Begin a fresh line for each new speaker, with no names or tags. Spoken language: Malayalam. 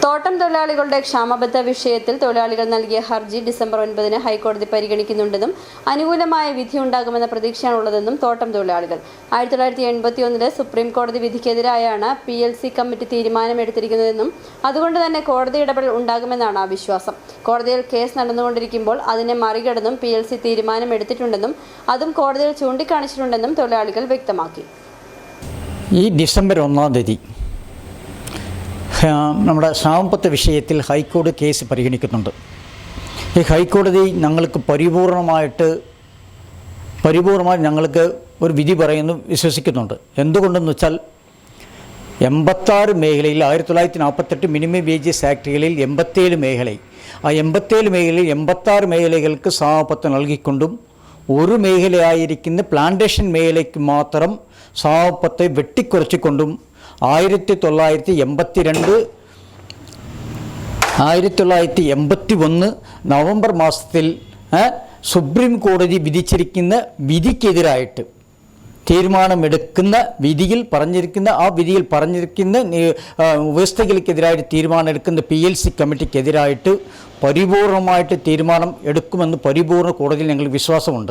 തോട്ടം തൊഴിലാളികളുടെ ക്ഷാമബത്ത വിഷയത്തിൽ തൊഴിലാളികൾ നൽകിയ ഹർജി ഡിസംബർ 9-ന് ഹൈക്കോടതി പരിഗണിക്കുന്നുണ്ടെന്നും അനുകൂലമായ വിധി ഉണ്ടാകുമെന്ന പ്രതീക്ഷയാണുള്ളതെന്നും തോട്ടം തൊഴിലാളികൾ 1981 സുപ്രീം കോടതി വിധിക്കെതിരായാണ് PLC കമ്മിറ്റി തീരുമാനമെടുത്തിരിക്കുന്നതെന്നും അതുകൊണ്ട് തന്നെ കോടതി ഇടപെടൽ ഉണ്ടാകുമെന്നാണ് വിശ്വാസം. കോടതിയിൽ കേസ് നടന്നുകൊണ്ടിരിക്കുമ്പോൾ അതിനെ മറികടന്നും PLC തീരുമാനമെടുത്തിട്ടുണ്ടെന്നും അതും കോടതിയിൽ ചൂണ്ടിക്കാണിച്ചിട്ടുണ്ടെന്നും തൊഴിലാളികൾ വ്യക്തമാക്കി.
ഈ ഡിസംബർ 1-ാം തീയതി നമ്മുടെ ക്ഷാമബത്ത വിഷയത്തിൽ ഹൈക്കോടതി കേസ് പരിഗണിക്കുന്നുണ്ട്. ഈ ഹൈക്കോടതി ഞങ്ങൾക്ക് പരിപൂർണമായി ഞങ്ങൾക്ക് ഒരു വിധി പറയുന്നു വിശ്വസിക്കുന്നുണ്ട്. എന്തുകൊണ്ടെന്ന് വെച്ചാൽ 86 മേഖലയിൽ 1948 മിനിമം വേജസ് ആക്ടുകളിൽ 87 മേഖലയിൽ ആ 87 മേഖലയിൽ 86 മേഖലകൾക്ക് ക്ഷാമബത്ത നൽകിക്കൊണ്ടും ഒരു മേഖലയായിരിക്കുന്ന പ്ലാന്റേഷൻ മേഖലയ്ക്ക് മാത്രം ക്ഷാമബത്ത വെട്ടിക്കുറച്ചിക്കൊണ്ടും 1981 നവംബർ മാസത്തിൽ സുപ്രീം കോടതി വിധിച്ചിരിക്കുന്ന വിധിക്കെതിരായിട്ട് തീരുമാനമെടുക്കുന്ന വിധിയിൽ പറഞ്ഞിരിക്കുന്ന വ്യവസ്ഥകൾക്കെതിരായിട്ട് തീരുമാനമെടുക്കുന്ന PLC കമ്മിറ്റിക്കെതിരായിട്ട് പരിപൂർണമായിട്ട് തീരുമാനം എടുക്കുമെന്ന് പരിപൂർണ്ണ കോടതിയിൽ ഞങ്ങൾക്ക് വിശ്വാസമുണ്ട്.